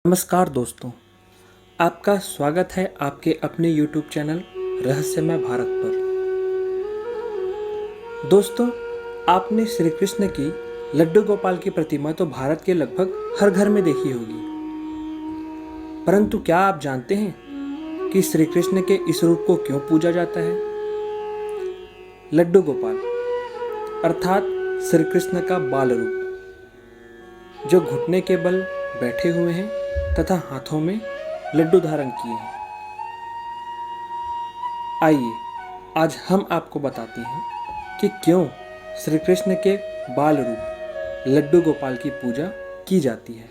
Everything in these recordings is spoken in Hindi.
नमस्कार दोस्तों, आपका स्वागत है आपके अपने YouTube चैनल रहस्यमय भारत पर। दोस्तों, आपने श्री कृष्ण की लड्डू गोपाल की प्रतिमा तो भारत के लगभग हर घर में देखी होगी, परंतु क्या आप जानते हैं कि श्री कृष्ण के इस रूप को क्यों पूजा जाता है? लड्डू गोपाल अर्थात श्री कृष्ण का बाल रूप, जो घुटने के बल बैठे हुए हैं तथा हाथों में लड्डू धारण किए हैं। आइए आज हम आपको बताते हैं कि क्यों श्री कृष्ण के बाल रूप लड्डू गोपाल की पूजा की जाती है।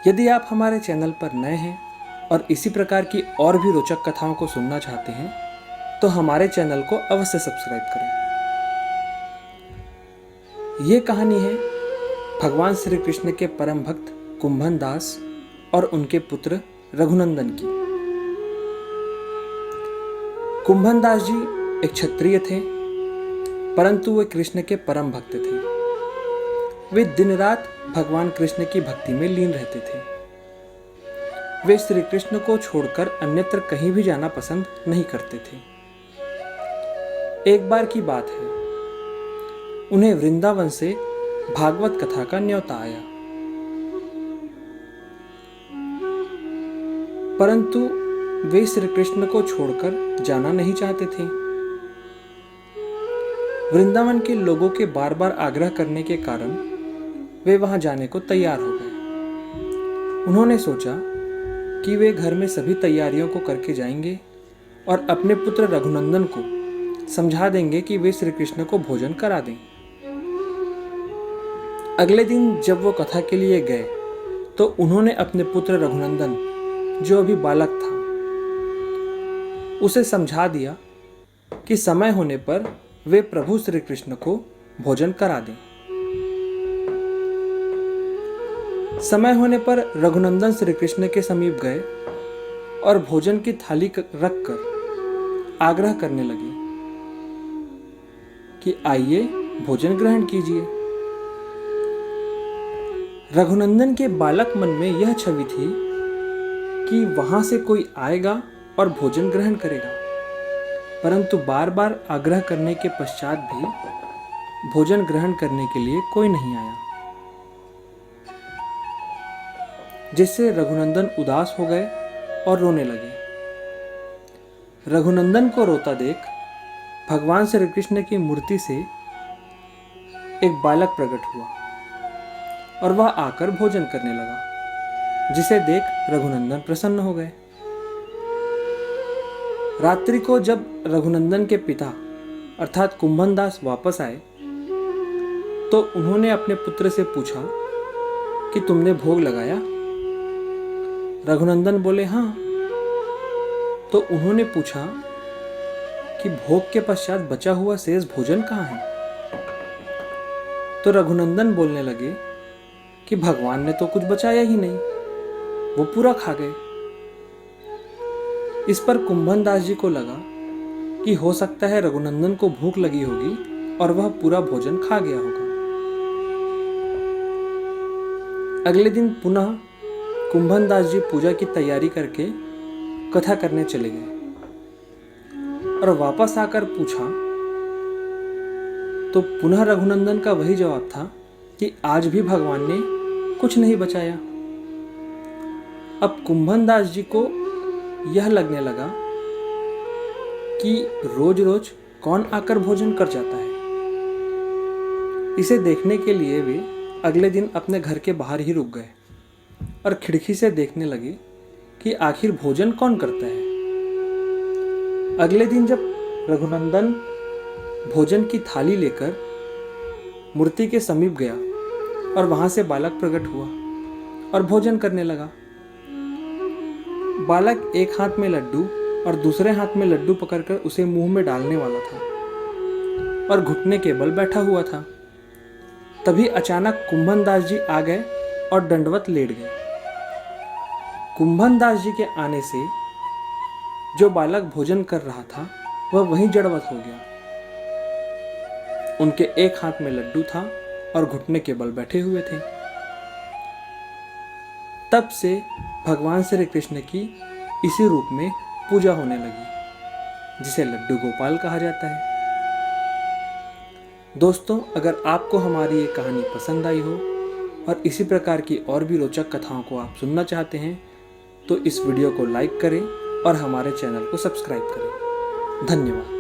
यदि आप हमारे चैनल पर नए हैं और इसी प्रकार की और भी रोचक कथाओं को सुनना चाहते हैं तो हमारे चैनल को अवश्य सब्सक्राइब करें। ये कहानी है भगवान श्री कृष्ण के परम भक्त कुंभन दास और उनके पुत्र रघुनंदन की। कुंभन दास जी एक क्षत्रिय थे, परंतु वे कृष्ण के परम भक्त थे। वे दिन रात भगवान कृष्ण की भक्ति में लीन रहते थे। वे श्री कृष्ण को छोड़कर अन्यत्र कहीं भी जाना पसंद नहीं करते थे। एक बार की बात है, उन्हें वृंदावन से भागवत कथा का न्योता आया, परंतु वे श्री कृष्ण को छोड़कर जाना नहीं चाहते थे। वृंदावन के लोगों के बार बार आग्रह करने के कारण वे वहां जाने को तैयार हो गए। उन्होंने सोचा कि वे घर में सभी तैयारियों को करके जाएंगे और अपने पुत्र रघुनंदन को समझा देंगे कि वे श्री कृष्ण को भोजन करा दें। अगले दिन जब वो कथा के लिए गए तो उन्होंने अपने पुत्र रघुनंदन, जो अभी बालक था, उसे समझा दिया कि समय होने पर वे प्रभु श्री कृष्ण को भोजन करा दें। समय होने पर रघुनंदन श्री कृष्ण के समीप गए और भोजन की थाली रखकर आग्रह करने लगे कि आइए भोजन ग्रहण कीजिए। रघुनंदन के बालक मन में यह छवि थी कि वहां से कोई आएगा और भोजन ग्रहण करेगा, परंतु बार बार आग्रह करने के पश्चात भी भोजन ग्रहण करने के लिए कोई नहीं आया, जिससे रघुनंदन उदास हो गए और रोने लगे। रघुनंदन को रोता देख भगवान श्री कृष्ण की मूर्ति से एक बालक प्रकट हुआ और वह आकर भोजन करने लगा, जिसे देख रघुनंदन प्रसन्न हो गए। रात्रि को जब रघुनंदन के पिता अर्थात कुंभन दास वापस आए तो उन्होंने अपने पुत्र से पूछा कि तुमने भोग लगाया? रघुनंदन बोले हाँ। तो उन्होंने पूछा कि भोग के पश्चात बचा हुआ शेष भोजन कहाँ है? तो रघुनंदन बोलने लगे कि भगवान ने तो कुछ बचाया ही नहीं, वो पूरा खा गए। इस पर कुंभन दास जी को लगा कि हो सकता है रघुनंदन को भूख लगी होगी और वह पूरा भोजन खा गया होगा। अगले दिन पुनः कुंभन दास जी पूजा की तैयारी करके कथा करने चले गए और वापस आकर पूछा तो पुनः रघुनंदन का वही जवाब था कि आज भी भगवान ने कुछ नहीं बचाया। अब कुंभन दास जी को यह लगने लगा कि रोज रोज कौन आकर भोजन कर जाता है। इसे देखने के लिए वे अगले दिन अपने घर के बाहर ही रुक गए और खिड़की से देखने लगे कि आखिर भोजन कौन करता है। अगले दिन जब रघुनंदन भोजन की थाली लेकर मूर्ति के समीप गया और वहां से बालक प्रकट हुआ और भोजन करने लगा। बालक एक हाथ में लड्डू और दूसरे हाथ में लड्डू पकड़कर उसे मुंह में डालने वाला था और घुटने के बल बैठा हुआ था। तभी अचानक कुंभन दास जी आ गए और दंडवत लेट गए। कुंभन दास जी के आने से जो बालक भोजन कर रहा था वह वहीं जड़वत हो गया। उनके एक हाथ में लड्डू था और घुटने के बल बैठे हुए थे। तब से भगवान श्री कृष्ण की इसी रूप में पूजा होने लगी, जिसे लड्डू गोपाल कहा जाता है। दोस्तों, अगर आपको हमारी ये कहानी पसंद आई हो और इसी प्रकार की और भी रोचक कथाओं को आप सुनना चाहते हैं तो इस वीडियो को लाइक करें और हमारे चैनल को सब्सक्राइब करें। धन्यवाद।